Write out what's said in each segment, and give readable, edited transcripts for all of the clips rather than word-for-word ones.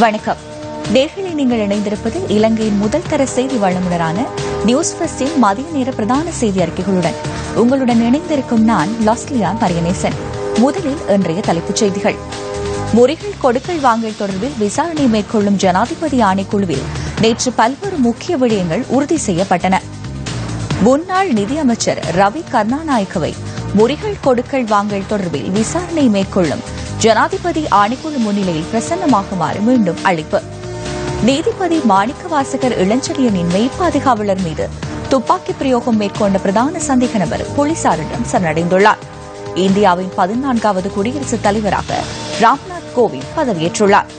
வணக்கம். நேர்களை நீங்கள் இணைந்திருப்பது இலங்கையின் முதல் தர செய்தி வழங்குனரான நியூஸ் ஃபர்ஸ்டின் மதிய நேர பிரதான செய்தி அறிக்கைகளுடன் உங்களுடன் இணைந்திருக்கும் நான் லாஸ்லியா மரியநேசன். முதலில் இன்றைய தலைப்புச் செய்திகள். முறிகள் கொடுக்கல் வாங்கல் தொடர்பில் விசாரணை மேற்கொள்ளும் ஜனாதிபதி ஆணைக்குழுவில் நேற்று பல்வேறு முக்கிய விடயங்கள் உறுதி செய்யப்பட்டன. முன்னாள் நிதியமைச்சர் ரவி கருணாநாயக்கவை முறிகள் கொடுக்கல் வாங்கல் தொடர்பில் விசாரணை மேற்கொள்ளும் ஜனாதிபதி ஆணைக்குழு முன்னிலையில் பிரசன்னமாகுமாறு மீண்டும் அழைப்பு. நீதிபதி மாணிக்கவாசகர் இளஞ்செழியனின் மெய்ப்பாதுகாவலர் மீது துப்பாக்கி பிரயோகம் மேற்கொண்ட பிரதான சந்தேக நபர் போலீசாரிடம் சரணடைந்துள்ளார். இந்தியாவின் 14வது குடியரசுத் தலைவராக ராம்நாத் கோவிந்த் பதவியேற்றுள்ளார்.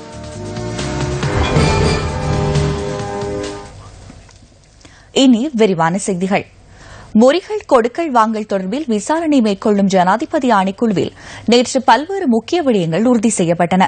இனி விரிவான செய்திகள். முறிகள் கொடுக்கல் வாங்கல் தொடர்பில் விசாரணை மேற்கொள்ளும் ஜனாதிபதி ஆணைக்குழுவில் நேற்று பல்வேறு முக்கிய விடயங்கள் உறுதி செய்யப்பட்டன.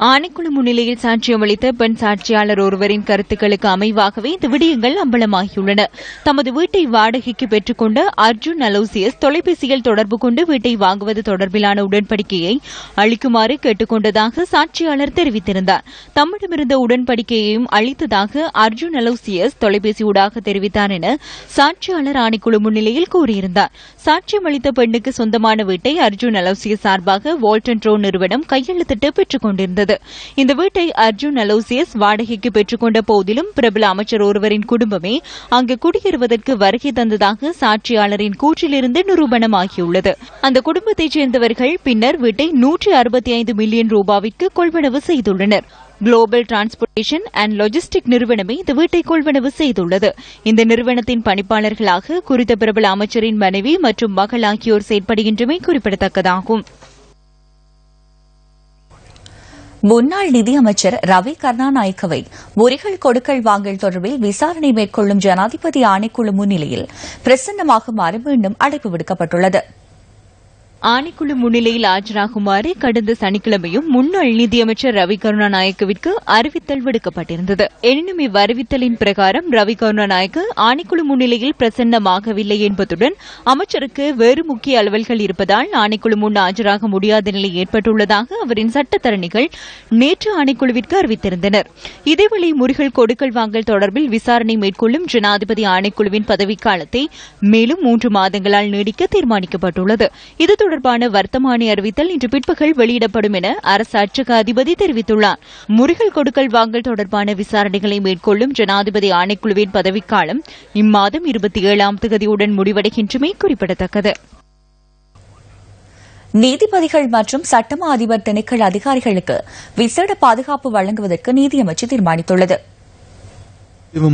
ஆணைக்குழு முன்னிலையில் சாட்சியமளித்த பெண் சாட்சியாளர் ஒருவரின் கருத்துக்களுக்கு அமைவாகவே இந்த விடயங்கள் அம்பலமாகியுள்ளன. தமது வீட்டை வாடகைக்கு பெற்றுக்கொண்ட அர்ஜுன் அலோசியஸ் தொலைபேசியில் தொடர்பு கொண்டு வீட்டை வாங்குவது தொடர்பிலான உடன்படிக்கையை அளிக்குமாறு கேட்டுக் கொண்டதாக சாட்சியாளர் தெரிவித்திருந்தார். தம்மிடமிருந்த உடன்படிக்கையையும் அளித்ததாக அர்ஜுன் அலோசியஸ் தொலைபேசியூடாக தெரிவித்தார் என சாட்சியாளர் ஆணைக்குழு முன்னிலையில் கூறியிருந்தார். சாட்சியமளித்த பெண்ணுக்கு சொந்தமான வீட்டை அர்ஜுன் அலோசியஸ் சார்பாக வால்டன் ரோ நிறுவனம் கையெழுத்திட்டு பெற்றுக் கொண்டிருந்தது. இந்த வீட்டை அர்ஜுன் அலோசியஸ் வாடகைக்கு பெற்றுக்கொண்ட போதிலும் பிரபல அமைச்சர் ஒருவரின் குடும்பமே அங்கு குடியேறுவதற்கு வருகை தந்ததாக சாட்சியாளரின் கூற்றிலிருந்து நிரூபணமாகியுள்ளது. அந்த குடும்பத்தைச் சேர்ந்தவர்கள் பின்னர் வீட்டை 165 மில்லியன் ரூபாவிற்கு கொள்வனவு செய்துள்ளனர். குளோபல் டிரான்ஸ்போர்டேஷன் அண்ட் லாஜிஸ்டிக் நிறுவனமே இந்த வீட்டை கொள்வனவு செய்துள்ளது. இந்த நிறுவனத்தின் பணிப்பாளர்களாக குறித்த பிரபல அமைச்சரின் மனைவி மற்றும் மகள் ஆகியோர் செயற்படுகின்றமை குறிப்பிடத்தக்கதாகும். முன்னாள் நிதியமைச்சர் ரவி கருணாநாயக்கவை முறிகள் கொடுக்கல் வாங்கல் தொடர்பில் விசாரணை மேற்கொள்ளும் ஜனாதிபதி ஆணைக்குழு முன்னிலையில் பிரசன்னமாகுமாறு மீண்டும் அழைப்பு விடுக்கப்பட்டுள்ளது. ஆணைக்குழு முன்னிலையில் ஆஜராகுமாறு கடந்த சனிக்கிழமையும் முன்னாள் நிதியமைச்சர் ரவி கருணாநாயக்கவிற்கு அறிவித்தல் விடுக்கப்பட்டிருந்தது. எனினும் இவ்வறிவித்தலின் பிரகாரம் ரவி கருணாநாயக்க ஆணைக்குழு முன்னிலையில் பிரசன்னமாகவில்லை என்பதுடன் அமைச்சருக்கு வேறு முக்கிய அலுவல்கள் இருப்பதால் ஆணைக்குழு முன் ஆஜராக முடியாத நிலை ஏற்பட்டுள்ளதாக அவரின் சட்டத்தரணிகள் நேற்று ஆணைக்குழுவிற்கு அறிவித்திருந்தனர். இதேவேளை முறிகள் கொடுக்கல் வாங்கல் தொடர்பில் விசாரணை மேற்கொள்ளும் ஜனாதிபதி ஆணைக்குழுவின் பதவிக்காலத்தை மேலும் 3 மாதங்களால் நீடிக்க தீர்மானிக்கப்பட்டுள்ளது. இது தொடர்பான வர்த்தமானி அறிவித்தல் இன்று பிற்பகல் வெளியிடப்படும் என அரசு அச்சக அதிபதி தெரிவித்துள்ளார். முறிகள் கொடுக்கல் வாங்கல் தொடர்பான விசாரணைகளை மேற்கொள்ளும் ஜனாதிபதி ஆணைக்குழுவின் பதவிக்காலம் இம்மாதம் 27ஆம் தேதியுடன் முடிவடைகின்றமை குறிப்பிடத்தக்கது. நீதிபதிகள் மற்றும் சட்டமா அதிபர் திணைக்கள அதிகாரிகளுக்கு விசேட பாதுகாப்பு வழங்குவதற்கு நீதியமைச்சு தீர்மானித்துள்ளது.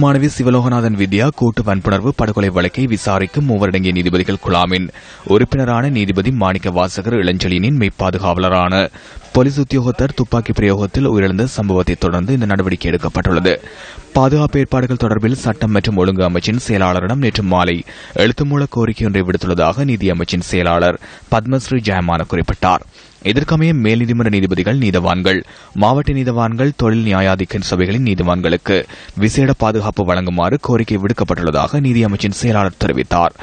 மாணவி சிவலோகநாதன் வித்யா கூட்டு வன்புணர்வு படுகொலை வழக்கை விசாரிக்கும் மூவரடங்கிய நீதிபதிகள் குழாமின் உறுப்பினரான நீதிபதி மாணிக்க வாசகர் இளஞ்செழியனின் மெய்ப்பாதுகாவலரான போலீஸ் உத்தியோகத்தர் துப்பாக்கி பிரயோகத்தில் உயிரிழந்த சம்பவத்தை தொடர்ந்து இந்த நடவடிக்கை எடுக்கப்பட்டுள்ளது. பாதுகாப்பு ஏற்பாடுகள் தொடர்பில் சட்டம் மற்றும் ஒழுங்கு அமைச்சின் செயலாளரிடம் நேற்று மாலை எழுத்துமூல கோரிக்கை ஒன்றை விடுத்துள்ளதாக நீதியமைச்சின் செயலாளர் பத்மஸ்ரீ ஜெயமான குறிப்பிட்டார். இதற்கமைய மேல் நீதிமன்ற நீதிபதிகள், நீதவான்கள், மாவட்ட நீதவான்கள், தொழில் நியாயாதிக்க சபைகளின் நீதிவான்களுக்கு விசேட பாதுகாப்பு வழங்குமாறு கோரிக்கை விடுக்கப்பட்டுள்ளதாக நீதியமைச்சின் செயலாளர் தெரிவித்தார்.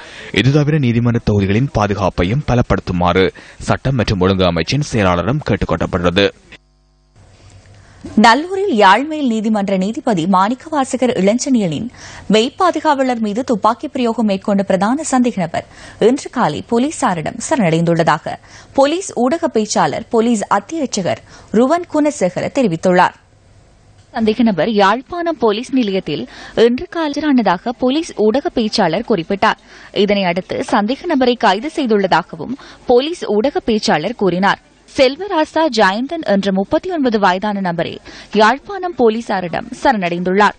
இதுதவிர நீதிமன்ற தொகுதிகளின் பாதுகாப்பையும் பலப்படுத்துமாறு சட்டம் மற்றும் ஒழுங்கு அமைச்சின் செயலாளரிடம் கேட்டுக் கொள்ளப்பட்டுள்ளது. நல்லூரில் யாழ்மேல் நீதிமன்ற நீதிபதி மாணிக்கவாசகர் இளஞ்செழியனின் மெய்ப்பாதுகாவலர் மீது துப்பாக்கி பிரயோகம் மேற்கொண்ட பிரதான சந்தேக நபர் இன்று காலை போலீசாரிடம் சரணடைந்துள்ளதாக போலீஸ் ஊடக பேச்சாளர் போலீஸ் அத்தியட்சகர் ருவன் குணசேகர தெரிவித்துள்ளார். சந்தேக நபர் யாழ்ப்பாணம் போலீஸ் நிலையத்தில் இன்று காலரானதாக போலீஸ் ஊடக பேச்சாளர் குறிப்பிட்டார். இதனையடுத்து சந்தேக நபரை கைது செய்துள்ளதாகவும் போலீஸ் ஊடக பேச்சாளர் கூறினார். செல்வராசா ஜெயந்தன் என்ற 39 வயதான நபரே யாழ்ப்பாணம் போலீசாரிடம் சரணடைந்துள்ளார்.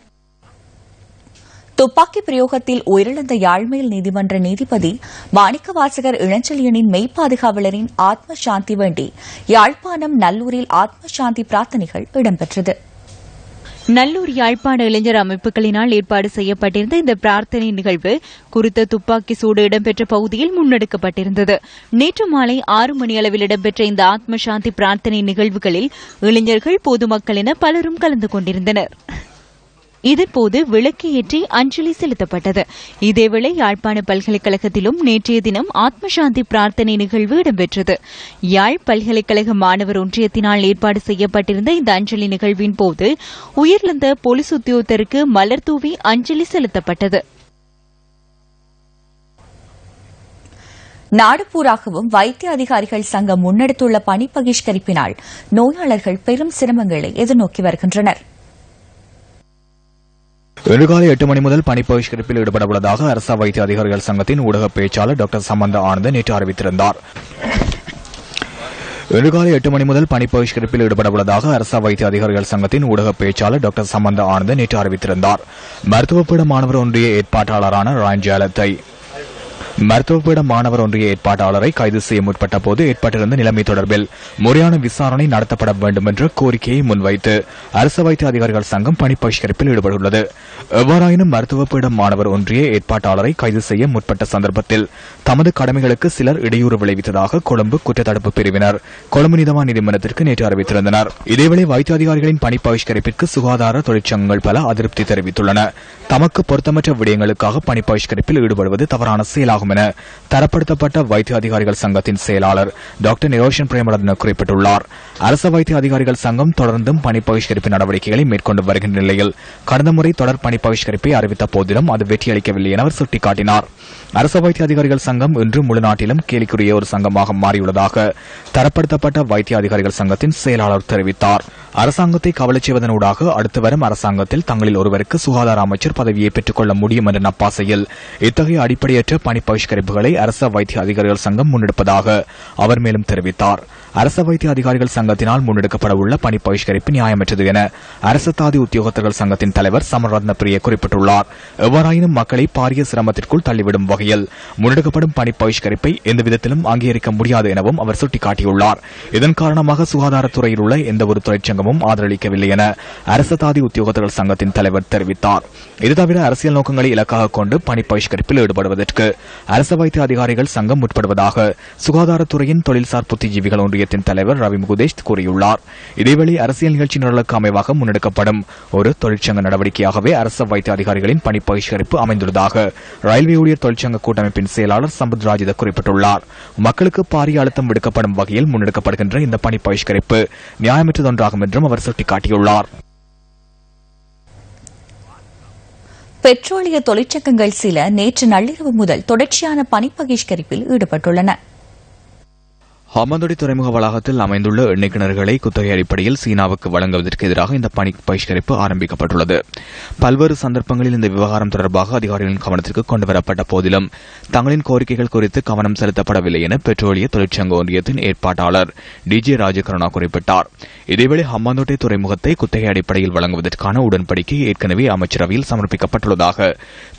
துப்பாக்கி பிரயோகத்தில் உயிரிழந்த யாழ்மேல் நீதிமன்ற நீதிபதி மாணிக்கவாசகர் இளஞ்செழியனின் மெய்ப்பாதுகாவலரின் ஆத்ம சாந்தி வேண்டி யாழ்ப்பாணம் நல்லூரில் ஆத்ம சாந்தி பிரார்த்தனைகள் இடம்பெற்றது. நல்லூர் யாழ்ப்பாண இளைஞர் அமைப்புகளினால் ஏற்பாடு செய்யப்பட்டிருந்த இந்த பிரார்த்தனை நிகழ்வு குறித்த துப்பாக்கி சூடு இடம்பெற்ற பகுதியில் முன்னெடுக்கப்பட்டிருந்தது. நேற்று மாலை 6 மணி அளவில் இடம்பெற்ற இந்த ஆத்ம சாந்தி பிரார்த்தனை நிகழ்வுகளில் இளைஞர்கள், பொதுமக்கள் என பலரும் கலந்து கொண்டிருந்தனர். இதன்போது விளக்கு ஏற்றி அஞ்சலி செலுத்தப்பட்டது. இதேவேளை யாழ்ப்பாண பல்கலைக்கழகத்திலும் நேற்றைய தினம் ஆத்மசாந்தி பிரார்த்தனை நிகழ்வு இடம்பெற்றது. யாழ் பல்கலைக்கழக மாணவர் ஒன்றியத்தினால் ஏற்பாடு செய்யப்பட்டிருந்த இந்த அஞ்சலி நிகழ்வின் போது உயிரிழந்த போலீஸ் உத்தியோகத்தருக்கு மலர் தூவி அஞ்சலி செலுத்தப்பட்டது. நாடுபூராகவும் வைத்திய அதிகாரிகள் சங்கம் முன்னெடுத்துள்ள பணி பகிஷ்கரிப்பினால் நோயாளர்கள் பெரும் சிரமங்களை எதிர்நோக்கி வருகின்றனர். இன்று காலை 8 மணி முதல் பணி பகிஷ்கரிப்பில் ஈடுபடவுள்ளதாக அரச வைத்திய அதிகாரிகள் சங்கத்தின் ஊடக பேச்சாளர் டாக்டர் சம்பந்த ஆனந்த் நேற்று அறிவித்திருந்தார். இன்று காலை 8 மணி முதல் பணி பகிஷ்கரிப்பில் ஈடுபடவுள்ளதாக அரச வைத்திய அதிகாரிகள் சங்கத்தின் ஊடக பேச்சாளர் டாக்டர் சம்பந்த ஆனந்த் நேற்று அறிவித்திருந்தார். மருத்துவப்பீட மாணவர் ஒன்றிய ஏற்பாட்டாளரான ராயன்ஜாலத்தை மருத்துவப்பீட மாணவர் ஒன்றிய ஏற்பாட்டாளரை கைது செய்ய முற்பட்ட போது ஏற்பட்டிருந்த நிலைமை தொடர்பில் முறையான விசாரணை நடத்தப்பட வேண்டும் என்ற கோரிக்கையை முன்வைத்து அரசு வைத்திய அதிகாரிகள் சங்கம் பணி பகிஷ்கரிப்பில் ஈடுபட்டுள்ளது. எவ்வாறாயினும் மருத்துவப்பீட மாணவர் ஒன்றிய ஏற்பாட்டாளரை கைது செய்ய முற்பட்ட சந்தர்ப்பத்தில் தமது கடமைகளுக்கு சிலர் இடையூறு விளைவித்ததாக கொழும்பு குற்றத்தடுப்பு பிரிவினர் கொழும்பு நீதவான் நீதிமன்றத்திற்கு நேற்று அறிவித்திருந்தனர். இதேவேளை வைத்திய அதிகாரிகளின் பணி பகிஷ்கரிப்பிற்கு சுகாதார தொழிற்சங்கங்கள் பல அதிருப்தி தெரிவித்துள்ளன. தமக்கு பொருத்தமற்ற விடயங்களுக்காக பணி பகிஷ்கரிப்பில் ஈடுபடுவது தவறான செயலாகும் என தரப்படுத்தப்பட்ட வைத்திய அதிகாரிகள் சங்கத்தின் செயலாளர் டாக்டர் நிரோஷன் பிரேமரத்ன குறிப்பிட்டுள்ளார். அரச வைத்திய அதிகாரிகள் சங்கம் தொடர்ந்தும் பணி பகிஷ்கரிப்பு நடவடிக்கைகளை மேற்கொண்டு வருகின்ற நிலையில் கடந்த முறை தொடர் பணி பகிஷ்கரிப்பை அறிவித்த போதிலும் அது வெற்றியளிக்கவில்லை என அவர் சுட்டிக்காட்டினார். அரச வைத்திய அதிகாரிகள் சங்கம் இன்று முழு நாட்டிலும் கேலிக்குரிய ஒரு சங்கமாக மாறியுள்ளதாக தரப்படுத்தப்பட்ட வைத்திய அதிகாரிகள் சங்கத்தின் செயலாளர் தெரிவித்தார். அரசாங்கத்தை கவலைச் செய்வதனூடாக அடுத்து வரும் அரசாங்கத்தில் தங்களில் ஒருவருக்கு சுகாதார அமைச்சர் பதவியை பெற்றுக் கொள்ள முடியும் என்ற நப்பாசையில் இத்தகைய அடிப்படையற்ற பணி பகிஷ்கரிப்புகளை அரச வைத்திய அதிகாரிகள் சங்கம் முன்னெடுப்பதாக அவர் மேலும் தெரிவித்தார். அரச வைத்திய அதிகாரிகள் சங்கத்தினால் முன்னெடுக்கப்பட உள்ள பணி பகிஷ்கரிப்பு நியாயமற்றது என அரசு தாதி உத்தியோகத்தர்கள் சங்கத்தின் தலைவர் சமரத்ன பிரிய குறிப்பிட்டுள்ளார். எவ்வாறாயினும் மக்களை பாரிய சிரமத்திற்குள் தள்ளிவிடும் வகையில் முன்னெடுக்கப்படும் பணி பகிஷ்கரிப்பை எந்தவிதத்திலும் அங்கீகரிக்க முடியாது எனவும் அவர் சுட்டிக்காட்டியுள்ளார். இதன் காரணமாக சுகாதாரத்துறையில் உள்ள எந்தவொரு தொழிற்சங்கமும் ஆதரவளிக்கவில்லை என அரசு தாதி உத்தியோகத்தர்கள் சங்கத்தின் தலைவர் தெரிவித்தார். இதுதவிர அரசியல் நோக்கங்களை இலக்காக கொண்டு பணி பகிஷ்கரிப்பில் ஈடுபடுவதற்கு அரச வைத்திய அதிகாரிகள் சங்கம் முற்படுவதாக சுகாதாரத்துறையின் தொழில்சார் புத்திஜீவிகள் ஒன்றியத்தின் தலைவர் ரவி முகுதேஷ் கூறியுள்ளார். இதேவேளை அரசியல் நிகழ்ச்சி நிரலுக்கு அமைவாக முன்னெடுக்கப்படும் ஒரு தொழிற்சங்க நடவடிக்கையாகவே அரச வைத்திய அதிகாரிகளின் பணி பகிஷ்கரிப்பு அமைந்துள்ளதாக ரயில்வே ஊழியர் தொழிற்சங்க கூட்டமைப்பின் செயலாளர் சம்பத் ராஜித குறிப்பிட்டுள்ளார். மக்களுக்கு பாரிய அழுத்தம் விடுக்கப்படும் வகையில் முன்னெடுக்கப்படுகின்ற இந்த பணி பகிஷ்கரிப்பு நியாயமற்றதொன்றாகும் என்றும் அவர் சுட்டிக்காட்டியுள்ளார். பெட்ரோலிய தொழிற்சங்கங்கள் சில நேற்று நள்ளிரவு முதல் தொடர்ச்சியான பணி பகிஷ்கரிப்பில் ஈடுபட்டுள்ளன. ஹம்பாந்தோட்டை துறைமுக வளாகத்தில் அமைந்துள்ள எண்ணெய் கிணறுகளை குத்தகை அடிப்படையில் சீனாவுக்கு வழங்குவதற்கு எதிராக இந்த பணி பகிஷ்கரிப்பு ஆரம்பிக்கப்பட்டுள்ளது. பல்வேறு சந்தர்ப்பங்களில் இந்த விவகாரம் தொடர்பாக அதிகாரிகளின் கவனத்திற்கு கொண்டுவரப்பட்ட போதிலும் தங்களின் கோரிக்கைகள் குறித்து கவனம் செலுத்தப்படவில்லை என பெட்ரோலிய தொழிற்சங்க ஒன்றியத்தின் ஏற்பாட்டாளர் டிஜே ராஜகருணா குறிப்பிட்டார். இதேவேளை ஹம்பாந்தோட்டை துறைமுகத்தை குத்தகை அடிப்படையில் வழங்குவதற்கான உடன்படிக்கை ஏற்கனவே அமைச்சரவையில் சமர்ப்பிக்கப்பட்டுள்ளதாக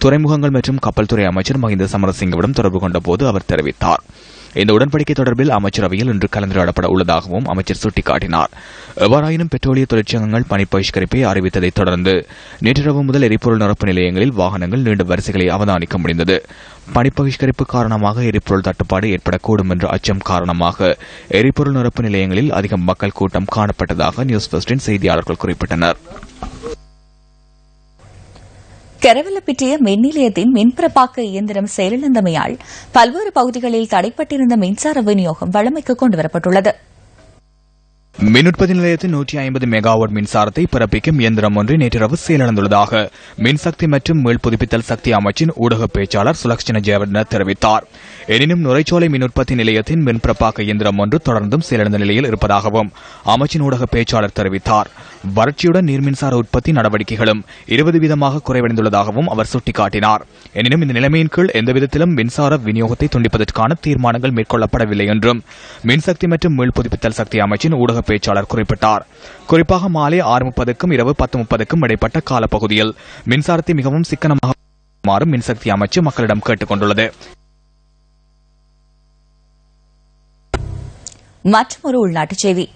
துறைமுகங்கள் மற்றும் கப்பல் துறை அமைச்சர் மஹிந்த சமரசிங்கவிடம் தொடர்பு கொண்டபோது அவர் தெரிவித்தார். இந்த உடன்படிக்கை தொடர்பில் அமைச்சரவையில் இன்று கலந்துரையாடப்பட உள்ளதாகவும் அமைச்சர் சுட்டிக்காட்டினார். எவ்வாறாயினும் பெட்ரோலிய தொழிற்சங்கங்கள் பணி பகிஷ்கரிப்பை அறிவித்ததைத் தொடர்ந்து நேற்றிரவு முதல் எரிபொருள் நிரப்பு நிலையங்களில் வாகனங்கள் நீண்ட வரிசைகளை அவதானிக்க முடிந்தது. பணி பகிஷ்கரிப்பு காரணமாக எரிபொருள் தட்டுப்பாடு ஏற்படக்கூடும் என்ற அச்சம் காரணமாக எரிபொருள் நிரப்பு நிலையங்களில் அதிக மக்கள் கூட்டம் காணப்பட்டதாக நியூஸ் ஃபர்ஸ்டின் செய்தியாளர்கள் குறிப்பிட்டனர். கெரவலப்பிட்டிய மின் நிலையத்தின் மின்பிறப்பாக்க இயந்திரம் செயலிழந்தமையால் பல்வேறு பகுதிகளில் தடைப்பட்டிருந்த மின்சார விநியோகம் வழமைக்கு கொண்டுவரப்பட்டுள்ளது. மின் உற்பத்தி நிலையத்தின் 150 மெகாவாட் மின்சாரத்தை பிறப்பிக்கும் இயந்திரம் ஒன்று நேற்றிரவு செயலிழந்துள்ளதாக மின்சக்தி மற்றும் மீள் புதுப்பித்தல் சக்தி அமைச்சின் ஊடக பேச்சாளர் சுலக்ஷன ஜெயவர்தன தெரிவித்தார். எனினும் நுரைச்சோலை மின் உற்பத்தி நிலையத்தின் மின்பிறப்பாக்க இயந்திரம் ஒன்று தொடர்ந்தும் செயலிழந்த நிலையில் இருப்பதாகவும் அமைச்சின் ஊடக பேச்சாளர் தெரிவித்தார். வறட்சியுடன் நீர்மின்சார உற்பத்தி நடவடிக்கைகளும் 20 வீதமாக குறைவடைந்துள்ளதாகவும் அவர் சுட்டிக்காட்டினார். எனினும் இந்த நிலைமையின் கீழ் எந்தவிதத்திலும் மின்சார விநியோகத்தை துண்டிப்பதற்கான தீர்மானங்கள் மேற்கொள்ளப்படவில்லை என்றும் மின்சக்தி மற்றும் மீள் புதுப்பித்தல் சக்தி அமைச்சின் ஊடக பேச்சாளர் குறிப்பிட்டார். குறிப்பாக மாலை 6:30க்கும் இரவு 10:30க்கும் இடைப்பட்ட காலப்பகுதியில் மின்சாரத்தை மிகவும் சிக்கனமாக மின்சக்தி அமைச்சு மக்களிடம் கேட்டுக் கொண்டுள்ளது. மற்றொரு உள்நாட்டுச் செய்தி.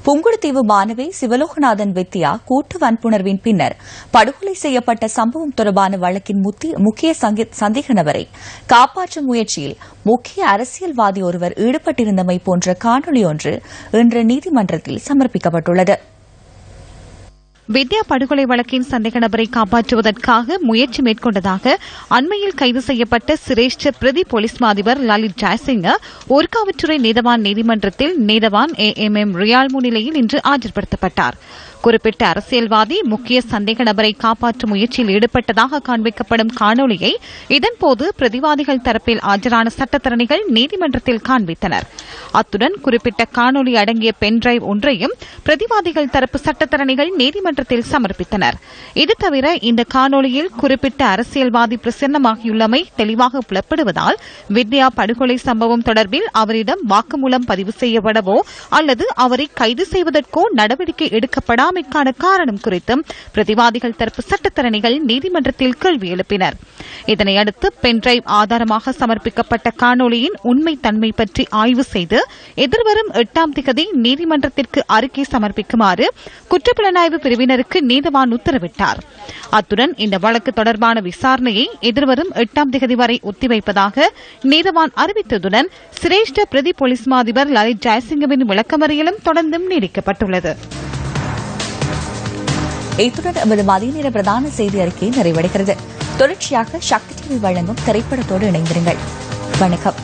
புங்குடுதீவு மாணவி சிவலோகநாதன் வித்யா கூட்டு வன்புணர்வின் பின்னர் படுகொலை செய்யப்பட்ட சம்பவம் தொடர்பான வழக்கின் முக்கிய சந்தேக நபரை காப்பாற்றும் முயற்சியில் முக்கிய அரசியல்வாதி ஒருவர் ஈடுபட்டிருந்தமை போன்ற காணொலி ஒன்று இன்று நீதிமன்றத்தில் சமர்ப்பிக்கப்பட்டுள்ளது. வித்யா படுகொலை வழக்கின் சந்தேக நபரை காப்பாற்றுவதற்காக முயற்சி மேற்கொண்டதாக அண்மையில் கைது செய்யப்பட்ட சிரேஷ்ட பிரதி போலீஸ் மாதிபர் லலித் ஜெயசிங்க ஊர்காவற்றுறை நீதவான் நீதிமன்றத்தில் நீதவான் AMM ரியால் முன்னிலையில் இன்று ஆஜர்படுத்தப்பட்டார். குறிப்பிட்ட அரசியல்வாதி முக்கிய சந்தேக நபரை காப்பாற்றும் முயற்சியில் ஈடுபட்டதாக காண்பிக்கப்படும் காணொலியை இதன்போது பிரதிவாதிகள் தரப்பில் ஆஜரான சட்டத்தரணிகள் நீதிமன்றத்தில் காண்பித்தனர். அத்துடன் குறிப்பிட்ட காணொலி அடங்கிய பென்டிரைவ் ஒன்றையும் பிரதிவாதிகள் தரப்பு சட்டத்தரணிகள் நீதிமன்றத்தில் சமர்ப்பித்தனர். இது தவிர இந்த காணொலியில் குறிப்பிட்ட அரசியல்வாதி பிரசன்னமாகியுள்ளமை தெளிவாக புலப்படுவதால் வித்யா படுகொலை சம்பவம் தொடர்பில் அவரிடம் வாக்குமூலம் பதிவு செய்யப்படவோ அல்லது அவரை கைது செய்வதற்கோ நடவடிக்கை எடுக்கப்படாமைக்கான காரணம் குறித்தும் பிரதிவாதிகள் தரப்பு சட்டத்தரணிகள் நீதிமன்றத்தில் கேள்வி எழுப்பினர். இதனையடுத்து பென்டிரைவ் ஆதாரமாக சமர்ப்பிக்கப்பட்ட காணொலியின் உண்மை தன்மை பற்றி ஆய்வு செய்து எதிர்வரும் 8ஆம் திகதி நீதிமன்றத்திற்கு அறிக்கை சமர்ப்பிக்குமாறு குற்றப்புலனாய்வு பிரிவினருக்கு நீதவான் உத்தரவிட்டார். அத்துடன் இந்த வழக்கு தொடர்பான விசாரணையை எதிர்வரும் 8ஆம் திகதி வரை ஒத்திவைப்பதாக நீதவான் அறிவித்ததுடன் சிரேஷ்ட பிரதி போலீஸ் மாதிபர் லலித் ஜெயசிங்கவின் விளக்கமறியலும் தொடர்ந்தும் நீடிக்கப்பட்டுள்ளது. இத்துடன் எமது மதிய நேர பிரதான செய்தி அறிக்கை நிறைவடைகிறது. தொடர்ச்சியாக சக்தி டிவி வழங்கும் திரைப்படத்தோடு இணைந்திருங்கள். வணக்கம்.